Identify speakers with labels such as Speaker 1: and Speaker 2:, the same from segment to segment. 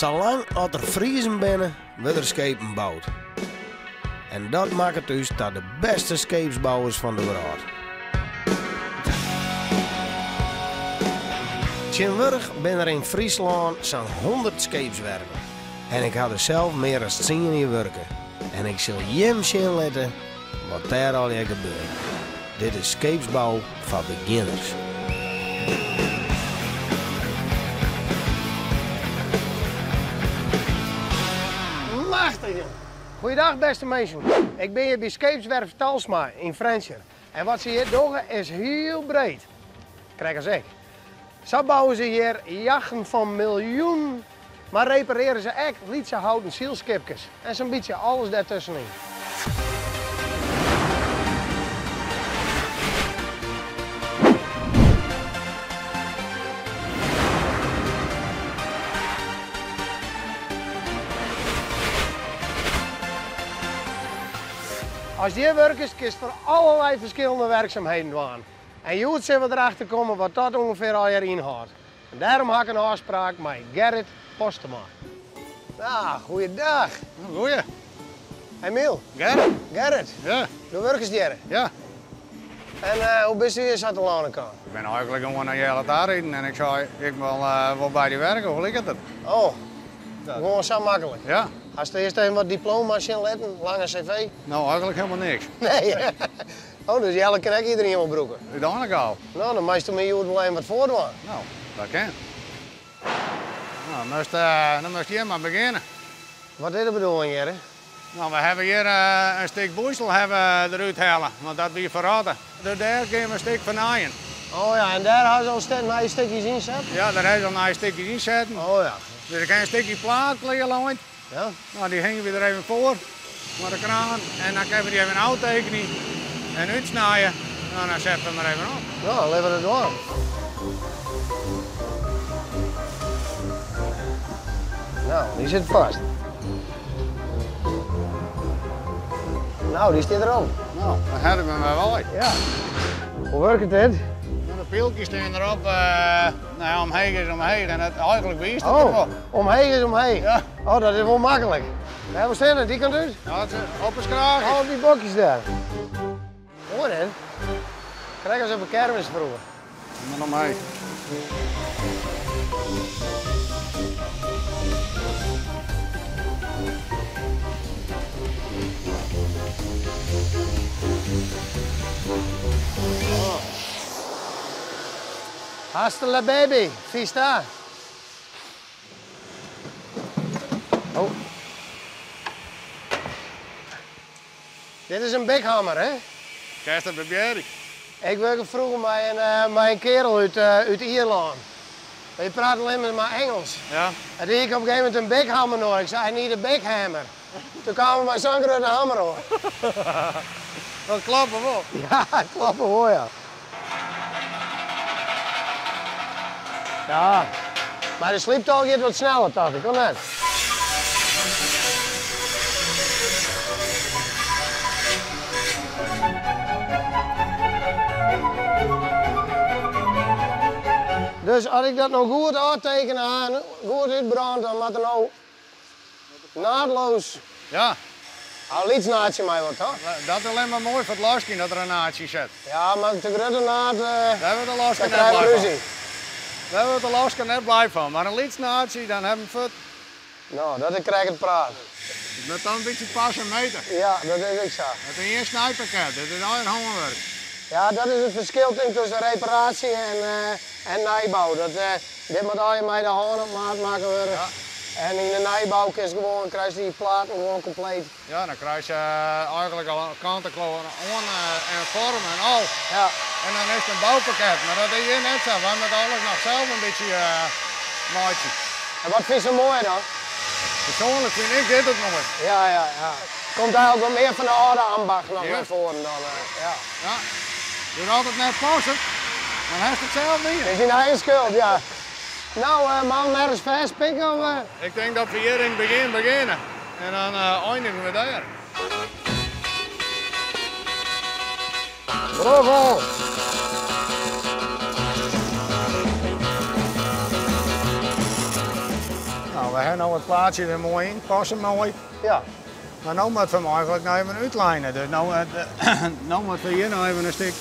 Speaker 1: Zolang als er vriezen binnen, wordt er schepen gebouwd. En dat maakt het dus tot de beste scheepsbouwers van de wereld. Tegenwoordig ben er in Friesland zo'n 100 scheepswerken. En ik had er zelf meer dan 10 jaar werken. En ik zal jem zien letten wat daar al je gebeurt. Dit is scheepsbouw voor beginners. Machtig! Goeiedag beste mensen. Ik ben hier bij Scheepswerf Talsma in Frencher. En wat ze hier doen is heel breed. Kijk eens ik. Zo bouwen ze hier jachten van miljoenen, maar repareren ze echt lietse houten zielskipjes. En zo'n beetje alles daartussenin. Als je werkt is, kun je voor allerlei verschillende werkzaamheden doen. En je moet we erachter komen wat dat ongeveer al je inhoudt. En daarom heb ik een afspraak met Gerrit Postema. Ah, goeiedag.
Speaker 2: Goeie.
Speaker 1: Emiel.
Speaker 2: Gerrit.
Speaker 1: Gerrit.
Speaker 2: Ja.
Speaker 1: De werkers hier.
Speaker 2: Ja.
Speaker 1: En hoe bist u hier zat te lonen komen?
Speaker 2: Ik ben eigenlijk gewoon naar Jelle daar rijden en ik zei, ik wil bij die werken, hoe ligt het?
Speaker 1: Oh, gewoon zo makkelijk.
Speaker 2: Ja.
Speaker 1: Als je eerst even wat diploma's in letten, lange cv?
Speaker 2: Nou, eigenlijk helemaal niks.
Speaker 1: Nee. Oh, dus Jelle kan ook iedereen in broeken?
Speaker 2: Uiteindelijk al.
Speaker 1: Nou, dan meestal met je alleen wat voordoen.
Speaker 2: Nou, dat kan. Nou, dan moest je maar beginnen.
Speaker 1: Wat is de bedoeling hier?
Speaker 2: Nou, we hebben hier een stuk boeisel eruit halen, want dat weer verraden. Dus daar gaan we een stuk van naaien.
Speaker 1: Oh ja, en daar hadden ze al een stukjes in zitten?
Speaker 2: Ja, daar is al een stukje in zetten.
Speaker 1: Oh ja.
Speaker 2: Dus ik heb een stukje plaat liggen.
Speaker 1: Ja?
Speaker 2: Nou, die hingen we er even voor, met de kraan. En dan kunnen we die even een uittekening en uitsnijden. Nou, dan zetten we hem er even op.
Speaker 1: Nou, laten we het door. Nou, die zit vast. Nou, die zit erop.
Speaker 2: Nou, dan hebben we hem wel uit.
Speaker 1: Ja. Hoe werkt het?
Speaker 2: Nou, de pieltjes staan erop, nou ja, omheen is omheen. En het, eigenlijk wie is het
Speaker 1: Oh,
Speaker 2: erop?
Speaker 1: omheen is omheen.
Speaker 2: Ja.
Speaker 1: Oh, dat is wel makkelijk. Ja, we staan er, die kant uit.
Speaker 2: Ja, het is op een kraagje.
Speaker 1: Al die bokjes daar. Mooi hè? Krijg eens even kermis vroeger.
Speaker 2: Maar omheen.
Speaker 1: Hasta la baby, vista. Oh. Dit is een bighammer, hè?
Speaker 2: Kijk eens bij Bjerk.
Speaker 1: Ik werkte vroeger met een kerel uit Ierland. Die praat alleen maar Engels.
Speaker 2: Ja.
Speaker 1: En die ik op een gegeven moment een bighammer nodig. Ik zei, I need a big hammer. Toen kwamen we met zo'n grote hammer hoor.
Speaker 2: Dat klappen wel.
Speaker 1: Ja, klappen hoor ja. Ja, maar de sleeptol gaat wat sneller toch, ik kan net. Dus als ik dat nog goed uitteken aan, goed uitbrand, dan moet er nou naadloos
Speaker 2: Ja.
Speaker 1: al iets naadje mij wordt, toch?
Speaker 2: Dat is alleen maar mooi voor het lasje dat er een naadje zit.
Speaker 1: Ja, maar de grote naad,
Speaker 2: Daar hebben we de lasje
Speaker 1: dan
Speaker 2: net
Speaker 1: krijgen we
Speaker 2: blij van.
Speaker 1: ruzie.
Speaker 2: Daar hebben we de lasje net blij van. Maar een lietsnaadje, dan hebben we het.
Speaker 1: Nou, dat krijg ik het praat.
Speaker 2: Met dan een beetje pas en meten.
Speaker 1: Ja, dat is ik zo.
Speaker 2: Het is een snijpakket, dit is al een hangenwerk.
Speaker 1: Ja, dat is het verschil tussen reparatie en nijbouw. Dit moet al je met de hand op maat maken worden.
Speaker 2: Ja.
Speaker 1: En in de nijbouw krijg je die platen gewoon compleet.
Speaker 2: Ja, dan krijg je eigenlijk al kant-en-klaren aan en vorm en al.
Speaker 1: Ja.
Speaker 2: En dan is het een bouwpakket, maar dat is hier net zo. We hebben alles nog zelf een beetje maatje.
Speaker 1: En wat vind je zo mooi dan?
Speaker 2: Persoonlijk vind ik dit het mooi.
Speaker 1: Ja, ja, ja. Komt eigenlijk wat meer van de oude ambacht nog
Speaker 2: Ja.
Speaker 1: naar voren dan. Ja.
Speaker 2: Ja. Doe altijd net passen, dan heeft het zelf niet.
Speaker 1: Is in eigen schuld, ja. Nou, man, nergens vastpikken of...
Speaker 2: Ik denk dat we hier in het begin beginnen en dan eindigen we daar.
Speaker 1: Bravo!
Speaker 2: Nou, we hebben nu het plaatsje er mooi in, passen mooi.
Speaker 1: Ja.
Speaker 2: Maar nu moeten we hem eigenlijk nog even uitlijnen. Dus nu moeten we hier nog even een stuk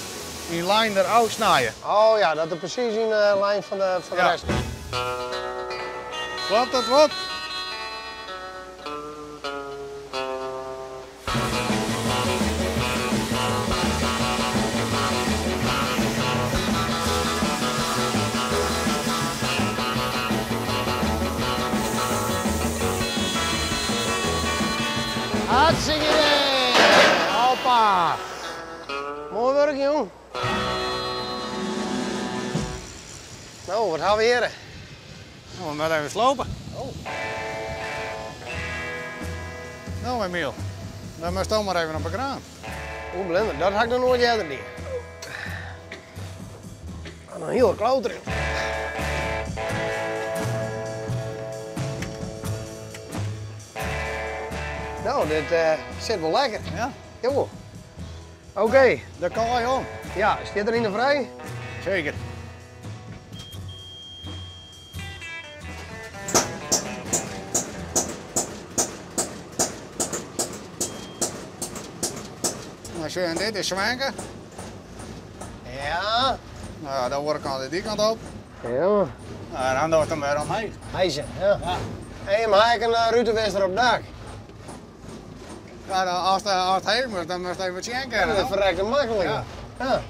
Speaker 2: in lijn eruit snijden.
Speaker 1: Oh ja, dat is precies in de lijn van de rest.
Speaker 2: Klopt dat wat?
Speaker 1: Hartstikke idee! Hoppa! Mooi werk, jong. Nou, wat gaan we hier?
Speaker 2: Nou, we moeten even slopen.
Speaker 1: Oh.
Speaker 2: Nou, Emiel. Dan moet je toch maar even op de kraan.
Speaker 1: Oeh, blender, dat had ik nog nooit eerder niet. Een heel klauter in. Nou, dit zit wel lekker.
Speaker 2: Ja?
Speaker 1: Jo. Oké.
Speaker 2: Dat kan je om.
Speaker 1: Ja, is dit er in de vrij?
Speaker 2: Zeker. Als je dit is zwanken,
Speaker 1: Ja.
Speaker 2: nou ja, dan word ik aan die kant op.
Speaker 1: Ja.
Speaker 2: Nou, dan doe ik hem weer omheen.
Speaker 1: Meisje, ja. Hé, maar ik een rutenwester op dak.
Speaker 2: Ja, als het heen moet, dan moet je even zwanken.
Speaker 1: Dat is verrekte makkelijk.
Speaker 2: Ja.
Speaker 1: Ja.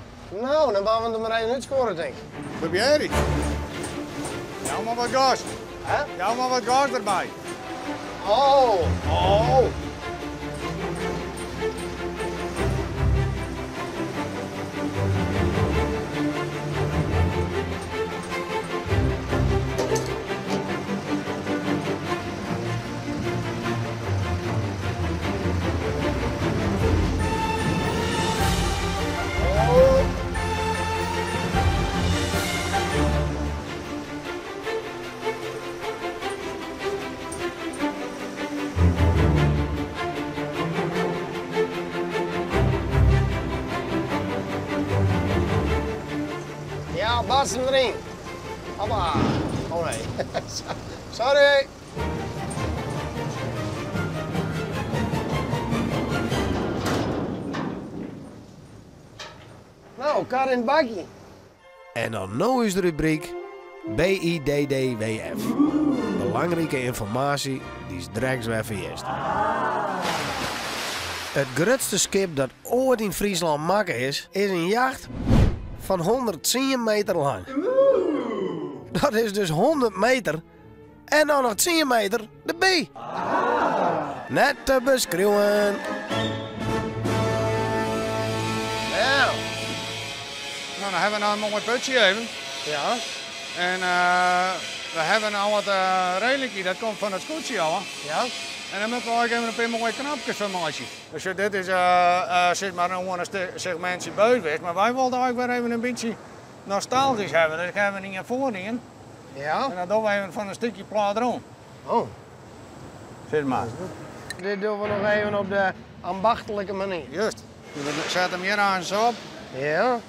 Speaker 1: Nou, dan gaan we er maar één uitscoren, denk ik.
Speaker 2: Wat ben jij? Ja, maar wat gas.
Speaker 1: Hè?
Speaker 2: Ja, maar wat gas erbij.
Speaker 1: Oh. Oh. Ja, barst hem erin. Hoppa. Oh nee. Sorry. Nou, kar in het bakje. En dan nu is de rubriek BIDDWF. Belangrijke informatie die is direct weer verjest. Het grootste schip dat ooit in Friesland maken is een jacht van 110 meter lang. Dat is dus 100 meter en dan nog 10 meter erbij. Net te beschrijven. Nou.
Speaker 2: Nou, dan hebben we nou een mooi putje even.
Speaker 1: Ja.
Speaker 2: En we hebben nou wat redelijkie, dat komt van het scootje al.
Speaker 1: Ja.
Speaker 2: En dan moeten we ook even een paar mooie knapjes van maken. Dus dit is zeg maar gewoon een segmentje buitenweg. Maar wij wilden ook weer even een beetje nostalgisch hebben. Dus gaan we niet voorin.
Speaker 1: Ja.
Speaker 2: En dan doen we even van een stukje plaat erom.
Speaker 1: Oh.
Speaker 2: Zit maar.
Speaker 1: Dit doen we nog even op de ambachtelijke manier.
Speaker 2: Juist. We zetten hem hier aan zo op.
Speaker 1: Ja.
Speaker 2: Dan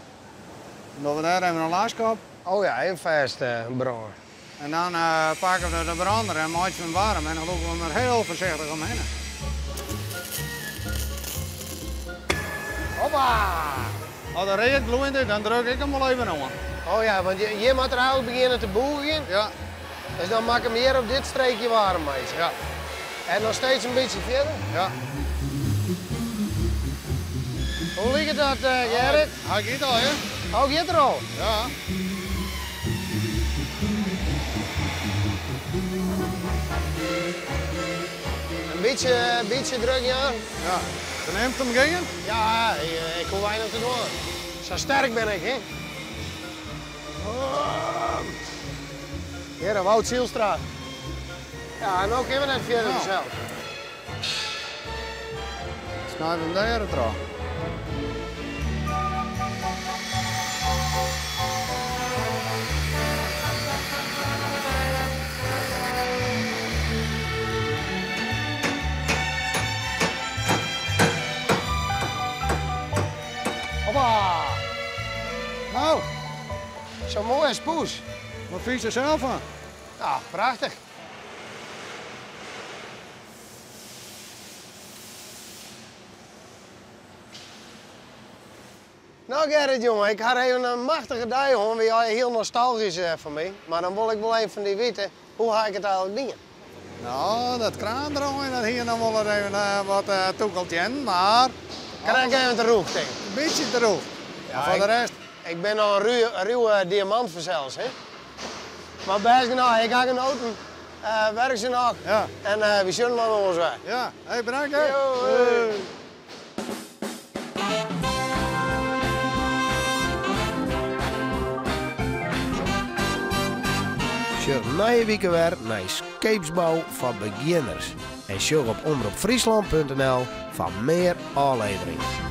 Speaker 2: doen we daar even een laaskop.
Speaker 1: Oh ja, een vast broer.
Speaker 2: En dan pakken we de brander en maken we hem warm. En dan lopen we hem er heel voorzichtig omheen.
Speaker 1: Hoppa!
Speaker 2: Als de reet gloeiend is, dan druk ik hem wel even om.
Speaker 1: Oh ja, want je moet er eigenlijk beginnen te boeren.
Speaker 2: Ja.
Speaker 1: Dus dan maak ik hem hier op dit streekje warm, meisje.
Speaker 2: Ja.
Speaker 1: En nog steeds een beetje verder.
Speaker 2: Ja.
Speaker 1: Hoe ligt dat, Gerrit?
Speaker 2: Hij gaat al, hè?
Speaker 1: Oh, je er al?
Speaker 2: Ja.
Speaker 1: Een beetje druk, ja?
Speaker 2: Ja. Dan neemt hem gingen?
Speaker 1: Ja, ik hoef weinig te doen. Zo sterk ben ik, hè? Hier, Wout Zielstra. Ja, en ook even net verder
Speaker 2: Nou.
Speaker 1: zelf.
Speaker 2: Snijden we hem daar erop.
Speaker 1: Hoppa!
Speaker 2: Nou,
Speaker 1: Zo mooi als poes.
Speaker 2: wat vind je er zelf van?
Speaker 1: Ja, prachtig. Nou Gerrit jongen, ik had even een machtige dag hoor, wie heel nostalgisch voor mij. Maar dan wil ik wel even van die weten, hoe ga ik het eigenlijk dingen?
Speaker 2: Nou, dat kraandraaien, dat hier nog wel even wat toekeltje in, maar...
Speaker 1: Krijg ik even te roeg tegen?
Speaker 2: Een beetje te roeg.
Speaker 1: Ja,
Speaker 2: Maar voor de rest...
Speaker 1: Ik ben al een ruwe diamant voor zelfs, hè. Maar best nou, ik ga een auto, werk ze nog.
Speaker 2: Ja.
Speaker 1: En we zullen maar nog eens weg.
Speaker 2: Ja, hey, bedankt hè.
Speaker 1: Yo, hey. Sjur nieuwe weken weer naar Scheepsbouw van beginners. En sjur op omroepfriesland.nl van meer afleveringen.